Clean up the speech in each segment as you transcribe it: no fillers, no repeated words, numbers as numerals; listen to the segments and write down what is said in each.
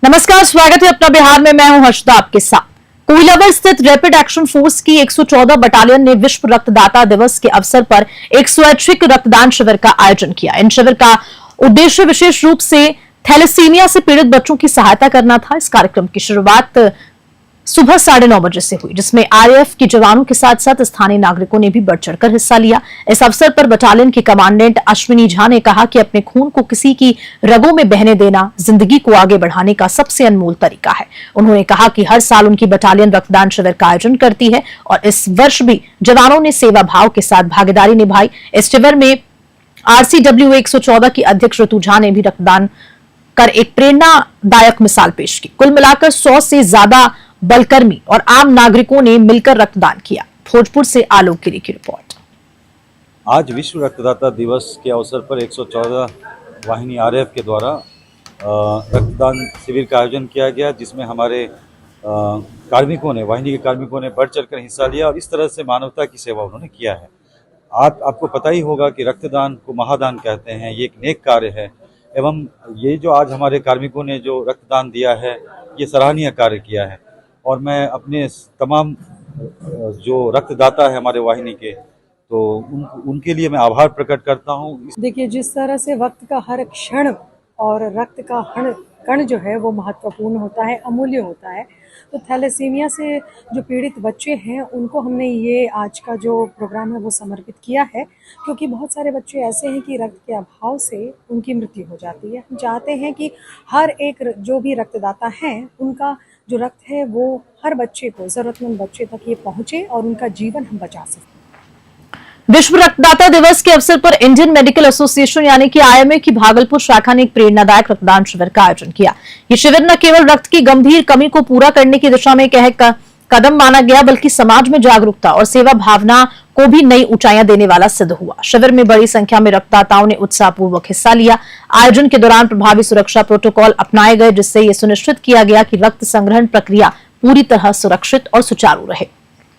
नमस्कार, स्वागत है अपना बिहार में। मैं हूं हर्षदा आपके साथ। कोइलावर स्थित रैपिड एक्शन फोर्स की 114 बटालियन ने विश्व रक्तदाता दिवस के अवसर पर एक स्वैच्छिक रक्तदान शिविर का आयोजन किया। इन शिविर का उद्देश्य विशेष रूप से थैलेसीमिया से पीड़ित बच्चों की सहायता करना था। इस कार्यक्रम की शुरुआत सुबह 9:30 बजे से हुई, जिसमें आरएएफ के जवानों के साथ साथ स्थानीय नागरिकों ने भी बढ़ चढ़कर हिस्सा लिया। इस अवसर पर बटालियन की कमांडेंट अश्विनी झा ने कहा कि अपने खून को किसी की रगों में बहने देना जिंदगी को आगे बढ़ाने का सबसे अनमोल तरीका है। उन्होंने कहा कि हर साल उनकी बटालियन रक्तदान शिविर का आयोजन करती है और इस वर्ष भी जवानों ने सेवा भाव के साथ भागीदारी निभाई। इस शिविर में RCW 114 की अध्यक्ष ऋतु झा ने भी रक्तदान कर एक प्रेरणादायक मिसाल पेश की। कुल मिलाकर 100 से ज्यादा बलकर्मी और आम नागरिकों ने मिलकर रक्तदान किया। भोजपुर से आलोक गिरी की रिपोर्ट। आज विश्व रक्तदाता दिवस के अवसर पर 114 वाहिनी आरएएफ के द्वारा रक्तदान शिविर का आयोजन किया गया, जिसमें हमारे कार्मिकों ने, वाहिनी के कार्मिकों ने बढ़ चढ़कर हिस्सा लिया और इस तरह से मानवता की सेवा उन्होंने किया है। आपको पता ही होगा कि रक्तदान को महादान कहते हैं। ये एक नेक कार्य है एवं ये जो आज हमारे कार्मिकों ने जो रक्तदान दिया है, ये सराहनीय कार्य किया है और मैं अपने तमाम जो रक्तदाता है हमारे वाहिनी के, तो उनके लिए मैं आभार प्रकट करता हूँ। देखिए, जिस तरह से वक्त का हर क्षण और रक्त का हर कण जो है वो महत्वपूर्ण होता है, अमूल्य होता है। तो थैलेसीमिया से जो पीड़ित बच्चे हैं उनको हमने ये आज का जो प्रोग्राम है वो समर्पित किया है, क्योंकि बहुत सारे बच्चे ऐसे हैं कि रक्त के अभाव से उनकी मृत्यु हो जाती है। हम चाहते हैं कि हर एक जो भी रक्तदाता हैं उनका जो रक्त है वो हर बच्चे को, जरूरतमंद बच्चे तक ये पहुंचे और उनका जीवन हम बचा सकें। विश्व रक्तदाता दिवस के अवसर पर इंडियन मेडिकल एसोसिएशन यानी कि IMA की भागलपुर शाखा ने एक प्रेरणादायक रक्तदान शिविर का आयोजन किया। ये शिविर न केवल रक्त की गंभीर कमी को पूरा करने की दिशा में एक कदम माना गया, बल्कि समाज में जागरूकता और सेवा भावना को भी नई ऊंचाइयां देने वाला सिद्ध हुआ। शिविर में बड़ी संख्या में रक्तदाताओं ने उत्साहपूर्वक हिस्सा लिया। आयोजन के दौरान प्रभावी सुरक्षा प्रोटोकॉल अपनाए गए, जिससे ये सुनिश्चित किया गया कि रक्त संग्रहण प्रक्रिया पूरी तरह सुरक्षित और सुचारू रहे।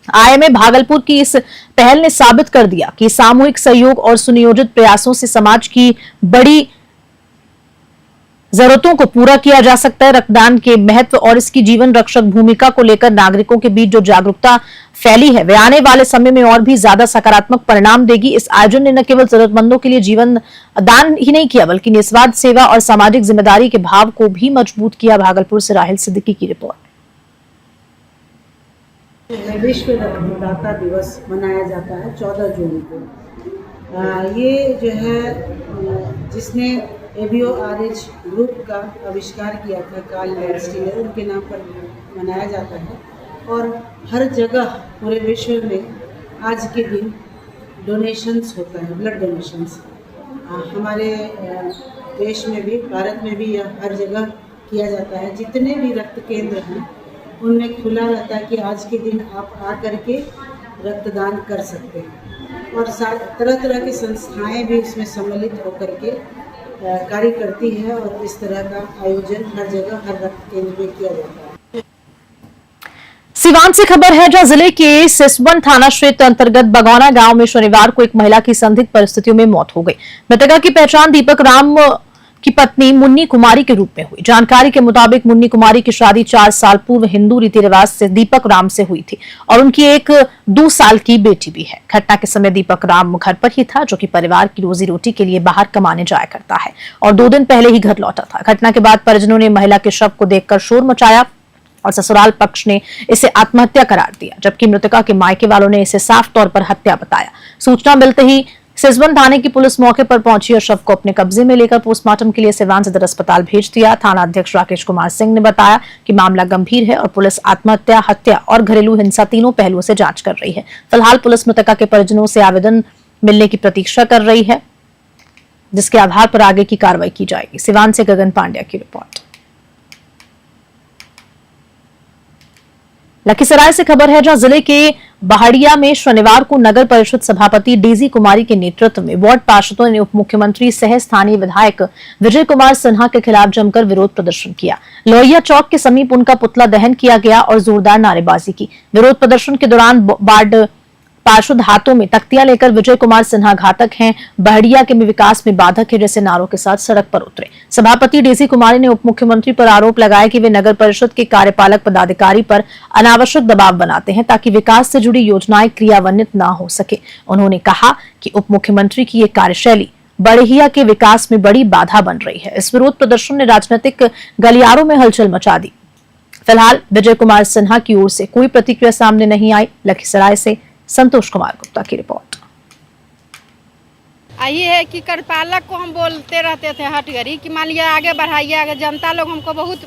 IMA भागलपुर की इस पहल ने साबित कर दिया कि सामूहिक सहयोग और सुनियोजित प्रयासों से समाज की बड़ी जरूरतों को पूरा किया जा सकता है। रक्तदान के महत्व और इसकी जीवन रक्षक भूमिका को लेकर नागरिकों के बीच जो जागरूकता फैली है, वे आने वाले समय में और भी ज्यादा सकारात्मक परिणाम देगी। इस आयोजन ने न केवल जरूरतमंदों के लिए जीवन दान ही नहीं किया, बल्कि निस्वार्थ सेवा और सामाजिक जिम्मेदारी के भाव को भी मजबूत किया। भागलपुर से राहिल सिद्दीकी की रिपोर्ट। विश्व रक्तदाता दिवस मनाया जाता है 14 जून को। ये जो है जिसने ABORH ग्रुप का आविष्कार किया था, कार्ल लैंडस्टीनर, उनके नाम पर मनाया जाता है। और हर जगह पूरे विश्व में आज के दिन डोनेशंस होता है, ब्लड डोनेशंस। हमारे देश में भी, भारत में भी यह हर जगह किया जाता है। जितने भी रक्त केंद्र हैं उनमें खुला रहता है कि आज के दिन आप आ करके रक्तदान कर सकते हैं। और तरह तरह की संस्थाएं भी इसमें सम्मिलित होकर के कार्य करती है और इस तरह का आयोजन हर जगह, हर रक्त केंद्र में किया जाता है। सिवान से खबर है, जहां जिले के सिसवन थाना क्षेत्र अंतर्गत बगौना गांव में शनिवार को एक महिला की संदिग्ध परिस्थितियों में मौत हो गई। मृतका की पहचान दीपक राम की पत्नी मुन्नी कुमारी के रूप में हुई। जानकारी के मुताबिक मुन्नी कुमारी की शादी 4 साल पूर्व हिंदू रीति रिवाज से दीपक राम से हुई थी और उनकी एक 2 साल की बेटी भी है। घटना के समय दीपक राम घर पर ही था, जो कि परिवार की रोजी रोटी के लिए बाहर कमाने जाया करता है और 2 दिन पहले ही घर लौटा था। घटना के बाद परिजनों ने महिला के शव को देखकर शोर मचाया और ससुराल पक्ष ने इसे आत्महत्या करार दिया, जबकि मृतका के मायके वालों ने इसे साफ तौर पर हत्या बताया। सूचना मिलते ही सिसवन थाने की पुलिस मौके पर पहुंची और शव को अपने कब्जे में लेकर पोस्टमार्टम के लिए सिवान सदर अस्पताल भेज दिया। थाना अध्यक्ष राकेश कुमार सिंह ने बताया कि मामला गंभीर है और पुलिस आत्महत्या, हत्या और घरेलू हिंसा तीनों पहलुओं से जांच कर रही है। फिलहाल पुलिस मृतका के परिजनों से आवेदन मिलने की प्रतीक्षा कर रही है, जिसके आधार पर आगे की कार्रवाई की जाएगी। सिवान से गगन पांड्या की रिपोर्ट। लखीसराय से खबर है, जहां जिले के बहड़िया में शनिवार को नगर परिषद सभापति डेजी कुमारी के नेतृत्व में वार्ड पार्षदों ने उप मुख्यमंत्री सह स्थानीय विधायक विजय कुमार सिन्हा के खिलाफ जमकर विरोध प्रदर्शन किया। लोहिया चौक के समीप उनका पुतला दहन किया गया और जोरदार नारेबाजी की। विरोध प्रदर्शन के दौरान वार्ड पार्षद हाथों में तख्तियां लेकर विजय कुमार सिन्हा घातक हैं, बहड़िया के में विकास में बाधक है जैसे नारों के साथ सड़क पर उतरे। सभापति डेजी कुमारी ने उप मुख्यमंत्री पर आरोप लगाया कि वे नगर परिषद के कार्यपालक पदाधिकारी पर अनावश्यक दबाव बनाते हैं ताकि विकास से जुड़ी योजनाएं क्रियान्वित न हो सके। उन्होंने कहा कि उप मुख्यमंत्री की ये कार्यशैली बड़हिया के विकास में बड़ी बाधा बन रही है। इस विरोध प्रदर्शन ने राजनीतिक गलियारों में हलचल मचा दी। फिलहाल विजय कुमार सिन्हा की ओर से कोई प्रतिक्रिया सामने नहीं आई। लखीसराय से संतोष कुमार गुप्ता की रिपोर्ट। ये है कि कार्यपालक को हम बोलते रहते थे हटगरी कि मान लिया आगे बढ़ाइए, आगे जनता लोग हमको बहुत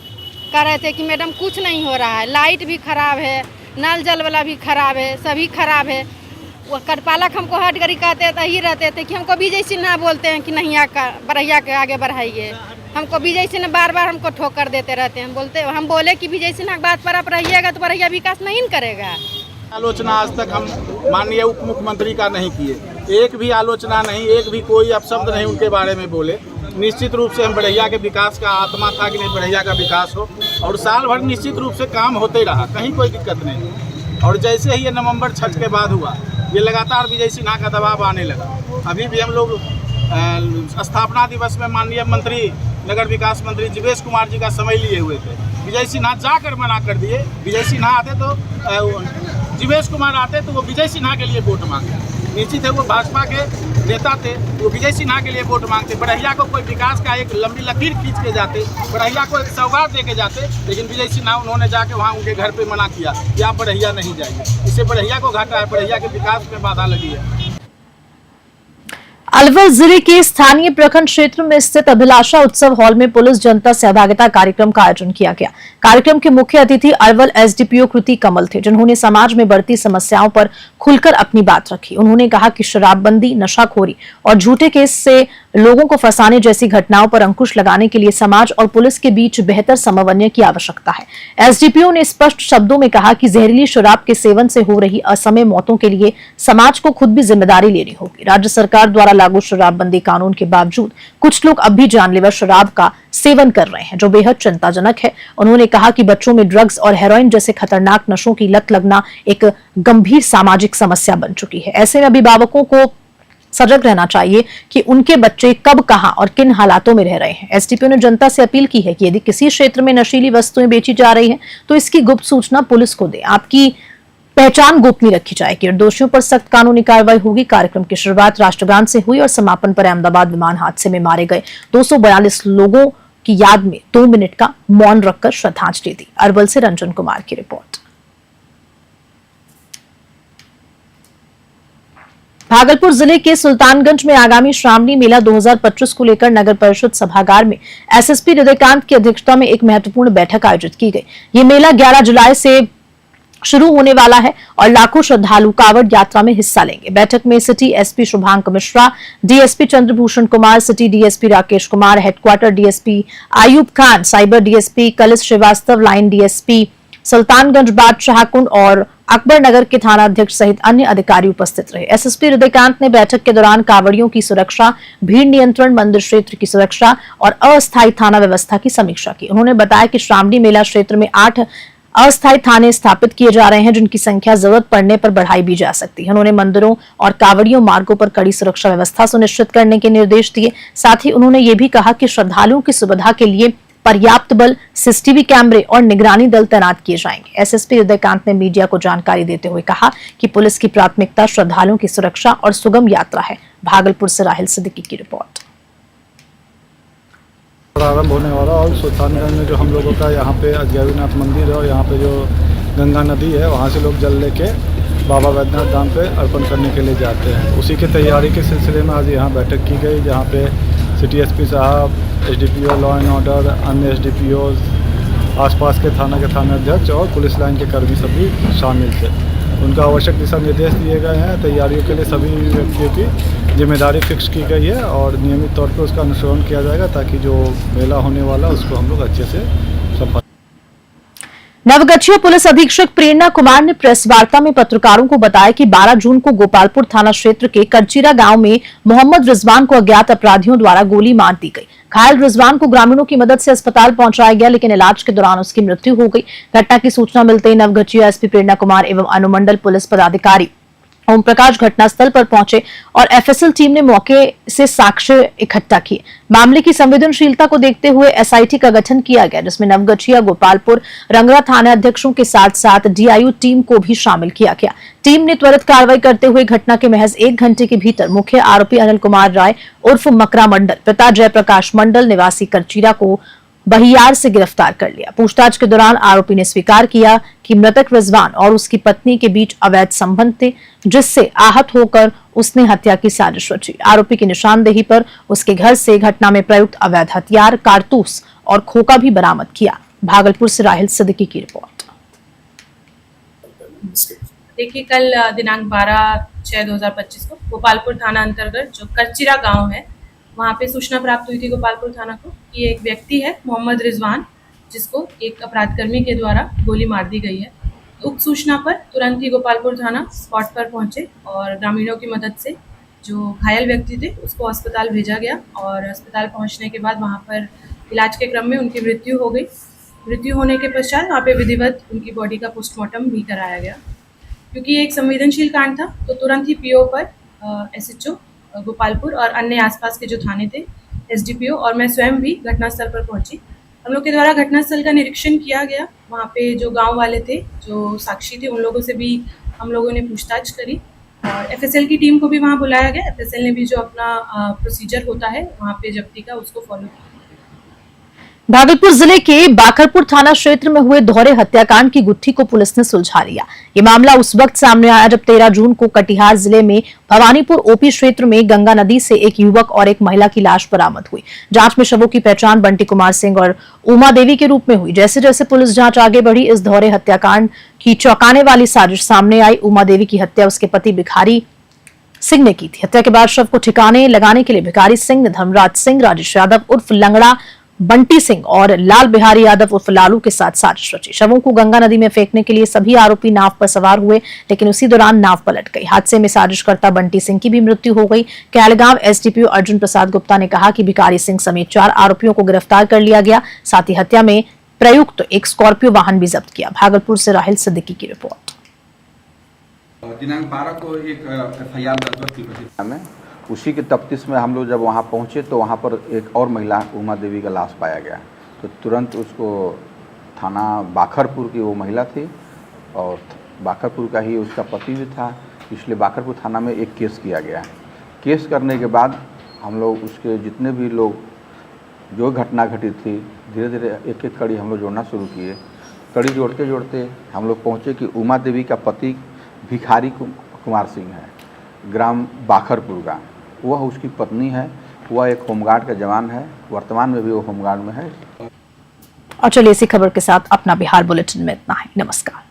कह रहे थे कि मैडम कुछ नहीं हो रहा है, लाइट भी खराब है, नल जल वाला भी खराब है, सभी खराब है। वो कार्यपालक हमको हटगरी कहते ही रहते थे कि हमको विजय सिन्हा बोलते हैं कि नहीं बढ़ैया के आगे बढ़ाइए। हमको विजय सिन्हा बार बार हमको ठोकर देते रहते हैं। हम बोले कि विजय सिन्हा की बात पर आप रहिएगा तो बढ़ैया विकास नहीं करेगा। आलोचना आज तक हम माननीय उप मुख्यमंत्री का नहीं किए, एक भी आलोचना नहीं, एक भी कोई अपशब्द नहीं उनके बारे में बोले। निश्चित रूप से हम बढ़ैया के विकास का आत्मा था कि नहीं बढ़ैया का विकास हो, और साल भर निश्चित रूप से काम होते रहा, कहीं कोई दिक्कत नहीं। और जैसे ही ये नवंबर 6 के बाद हुआ, ये लगातार विजय सिन्हा का दबाव आने लगा। अभी भी हम लोग स्थापना दिवस में माननीय मंत्री नगर विकास मंत्री जीवेश कुमार जी का समय लिए हुए थे। विजय सिन्हा जाकर मना कर दिए। विजय सिन्हा आते तो जीवेश कुमार आते तो वो विजय सिन्हा के लिए वोट मांगते। निश्चित है वो भाजपा के नेता थे, वो विजय सिन्हा के लिए वोट मांगते। बढ़ैया को कोई विकास का एक लंबी लकीर खींच के जाते, बढ़ैया को एक सौगात दे के जाते, लेकिन विजय सिन्हा उन्होंने जाके वहाँ उनके घर पे मना किया कि आप बढ़ैया नहीं जाइए। इससे बढ़ैया को घाटा है, बढ़ैया के विकास में बाधा लगी है। अलवर जिले के स्थानीय प्रखंड क्षेत्र में स्थित अभिलाषा उत्सव हॉल में पुलिस जनता सहभागिता कार्यक्रम का आयोजन किया गया। कार्यक्रम के मुख्य अतिथि अरवल एसडीपीओ कृति कमल थे, जिन्होंने समाज में बढ़ती समस्याओं पर खुलकर अपनी बात रखी। उन्होंने कहा कि शराबबंदी, नशाखोरी और झूठे केस से लोगों को फंसाने जैसी घटनाओं पर अंकुश लगाने के लिए समाज और पुलिस के बीच बेहतर समन्वय की आवश्यकता है। एसडीपीओ ने स्पष्ट शब्दों में कहा कि जहरीली शराब के सेवन से हो रही असमय मौतों के लिए समाज को खुद भी जिम्मेदारी लेनी होगी। राज्य सरकार द्वारा लागू शराबबंदी कानून के बावजूद कुछ लोग अब भी जानलेवा शराब का सेवन कर रहे हैं, जो बेहद चिंताजनक है। उन्होंने कहा कि बच्चों में ड्रग्स और हेरोइन जैसे खतरनाक नशों की लत लगना एक गंभीर सामाजिक समस्या बन चुकी है। ऐसे में अभिभावकों को सजग रहना चाहिए कि उनके बच्चे कब, कहां और किन हालातों में रह रहे हैं। एसडीपीओ ने जनता से अपील की है कि यदि किसी क्षेत्र में नशीली वस्तुएं बेची जा रही हैं तो इसकी गुप्त सूचना पुलिस को दें। आपकी पहचान गोपनीय रखी जाएगी और दोषियों पर सख्त कानूनी कार्रवाई होगी। कार्यक्रम की शुरुआत राष्ट्रगान से हुई और समापन पर अहमदाबाद विमान हादसे में मारे गए 242 लोगों की याद में 2 मिनट का मौन रखकर श्रद्धांजलि दी। अरवल से रंजन कुमार की रिपोर्ट। भागलपुर जिले के सुल्तानगंज में आगामी श्रावणी मेला 2025 को लेकर नगर परिषद सभागार में एसएसपी हृदयकांत की अध्यक्षता में एक महत्वपूर्ण बैठक आयोजित की गई। ये मेला 11 जुलाई से शुरू होने वाला है और लाखों श्रद्धालु कांवड़ यात्रा में हिस्सा लेंगे। बैठक में city SP Shubhank Mishra, DSP Chandrabhushan Kumar, city DSP Rakesh Kumar, headquarter DSP Ayub Khan, cyber DSP Kalish Srivastava, line DSP Sultanganj Badshah Kund और अकबर नगर के थाना अध्यक्ष सहित अन्य अधिकारी उपस्थित रहे। एसएसपी हृदयकांत ने बैठक के दौरान कांवड़ियों की सुरक्षा, भीड़ नियंत्रण, मंदिर क्षेत्र की सुरक्षा और अस्थायी थाना व्यवस्था की समीक्षा की। उन्होंने बताया कि श्रावणी मेला क्षेत्र में 8 अस्थायी थाने स्थापित किए जा रहे हैं, जिनकी संख्या जरूरत पड़ने पर बढ़ाई भी जा सकती है। उन्होंने मंदिरों और कांवड़ियों मार्गों पर कड़ी सुरक्षा व्यवस्था सुनिश्चित करने के निर्देश दिए। साथ ही उन्होंने ये भी कहा कि श्रद्धालुओं की सुविधा के लिए पर्याप्त बल, सीसीटीवी कैमरे और निगरानी दल तैनात किए जाएंगे। एसएसपी हृदयकांत ने मीडिया को जानकारी देते हुए कहा कि पुलिस की प्राथमिकता श्रद्धालुओं की सुरक्षा और सुगम यात्रा है। भागलपुर से राहिल सिद्दीकी की रिपोर्ट। प्रारंभ होने वाला और सुल्तानगंज में जो हम लोगों का यहाँ पे अजगैबीनाथ मंदिर है और यहाँ पे जो गंगा नदी है, वहाँ से लोग जल लेके बाबा वैद्यनाथ धाम पे अर्पण करने के लिए जाते हैं। उसी की तैयारी के सिलसिले में आज यहाँ बैठक की गई, जहाँ पे सिटी एसपी साहब, एसडीपीओ लॉ एंड ऑर्डर, अन्य एसडीपीओ, आसपास के थानाध्यक्ष और पुलिस लाइन के कर्मी सभी शामिल थे। उनका आवश्यक दिशा निर्देश दिए गए हैं। तैयारियों के लिए सभी व्यक्तियों की जिम्मेदारी फिक्स की गई है और नियमित तौर पर उसका अनुसरण किया जाएगा ताकि जो मेला होने वाला उसको हम लोग अच्छे से संपन्न। नवगछिया पुलिस अधीक्षक प्रेरणा कुमार ने प्रेस वार्ता में पत्रकारों को बताया कि 12 जून को गोपालपुर थाना क्षेत्र के करचीरा गांव में मोहम्मद रिजवान को अज्ञात अपराधियों द्वारा गोली मार दी गई। घायल रिजवान को ग्रामीणों की मदद से अस्पताल पहुंचाया गया, लेकिन इलाज के दौरान उसकी मृत्यु हो गई। घटना की सूचना मिलते ही नवगछिया एसपी प्रेरणा कुमार एवं अनुमंडल पुलिस पदाधिकारी ओम प्रकाश घटनास्थल पर पहुंचे और एफएसएल टीम ने मौके से साक्ष्य इकट्ठा किए। मामले की संवेदनशीलता को देखते हुए एसआईटी का गठन किया गया, जिसमें नवगछिया, गोपालपुर, रंगरा थाना अध्यक्षों के साथ साथ डीआईयू टीम को भी शामिल किया गया। टीम ने त्वरित कार्रवाई करते हुए घटना के महज 1 घंटे के भीतर मुख्य आरोपी अनिल कुमार राय उर्फ मकरा मंडल, पिता जयप्रकाश मंडल निवासी करचीरा को बहियार से गिरफ्तार कर लिया। पूछताछ के दौरान आरोपी ने स्वीकार किया कि मृतक रिजवान और उसकी पत्नी के बीच अवैध संबंध थे, जिससे आहत होकर उसने हत्या की साजिश रची। आरोपी की निशानदेही पर उसके घर से घटना में प्रयुक्त अवैध हथियार, कारतूस और खोखा भी बरामद किया। भागलपुर से राहिल सिद्दीकी की रिपोर्ट। देखिए, कल दिनांक 12/6/2025 को गोपालपुर थाना अंतर्गत जो करचिरा गांव है, वहाँ पे सूचना प्राप्त हुई थी गोपालपुर थाना को कि एक व्यक्ति है मोहम्मद रिजवान, जिसको एक अपराधकर्मी के द्वारा गोली मार दी गई है। उक्त सूचना पर तुरंत ही गोपालपुर थाना स्पॉट पर पहुंचे और ग्रामीणों की मदद से जो घायल व्यक्ति थे उसको अस्पताल भेजा गया और अस्पताल पहुंचने के बाद वहाँ पर इलाज के क्रम में उनकी मृत्यु हो गई। मृत्यु होने के पश्चात वहाँ पे विधिवत उनकी बॉडी का पोस्टमार्टम भी कराया गया। क्योंकि ये एक संवेदनशील कांड था तो तुरंत ही पीओ पर एसएचओ गोपालपुर और अन्य आसपास के जो थाने थे, एसडीपीओ और मैं स्वयं भी घटनास्थल पर पहुंची। हम लोग के द्वारा घटनास्थल का निरीक्षण किया गया। वहाँ पे जो गांव वाले थे, जो साक्षी थे, उन लोगों से भी हम लोगों ने पूछताछ करी और एफएसएल की टीम को भी वहाँ बुलाया गया। एफएसएल ने भी जो अपना प्रोसीजर होता है वहाँ पे जब्ती का, उसको फॉलो किया। भागलपुर जिले के बाखरपुर थाना क्षेत्र में हुए दोहरे हत्याकांड की गुत्थी को पुलिस ने सुलझा लिया। ये मामला उस वक्त सामने आया जब 13 जून को कटिहार जिले में भवानीपुर ओपी क्षेत्र में गंगा नदी से एक युवक और एक महिला की लाश बरामद हुई। जांच में शवों की पहचान बंटी कुमार सिंह और उमा देवी के रूप में हुई। जैसे जैसे पुलिस जांच आगे बढ़ी, इस दोहरे हत्याकांड की चौंकाने वाली साजिश सामने आई। उमा देवी की हत्या उसके पति भिखारी सिंह ने की थी। हत्या के बाद शव को ठिकाने लगाने के लिए भिखारी सिंह ने धर्मराज सिंह, राजेश यादव उर्फ लंगड़ा, बंटी सिंह और लाल बिहारी यादव उर्फ लालू के साथ साजिश रची। शवों को गंगा नदी में फेंकने के लिए सभी आरोपी नाव पर सवार हुए, लेकिन उसी दौरान नाव पलट गई। हादसे में साजिशकर्ता बंटी सिंह की भी मृत्यु हो गई। कैलगांव एसडीपीओ अर्जुन प्रसाद गुप्ता ने कहा कि भिखारी सिंह समेत 4 आरोपियों को गिरफ्तार कर लिया गया। साथ ही हत्या में प्रयुक्त एक स्कॉर्पियो वाहन भी जब्त किया। भागलपुर से राहिल सिद्दीकी की रिपोर्ट। दिनांक 12 को एक एफआईआर दर्ज थी। उसी के तफ्तीश में हम लोग जब वहाँ पहुँचे तो वहाँ पर एक और महिला उमा देवी का लाश पाया गया। तो तुरंत उसको थाना बाखरपुर की वो महिला थी और बाखरपुर का ही उसका पति भी था, इसलिए बाखरपुर थाना में एक केस किया गया। केस करने के बाद हम लोग उसके जितने भी लोग जो घटना घटित थी, धीरे धीरे एक एक कड़ी हम लोग जोड़ना शुरू किए। कड़ी जोड़ते जोड़ते हम लोग पहुँचे कि उमा देवी का पति भिखारी कुमार सिंह है, ग्राम बाखरपुर का। वह उसकी पत्नी है, वह एक होमगार्ड का जवान है, वर्तमान में भी वो होमगार्ड में है। और चलिए इसी खबर के साथ अपना बिहार बुलेटिन में इतना ही। नमस्कार।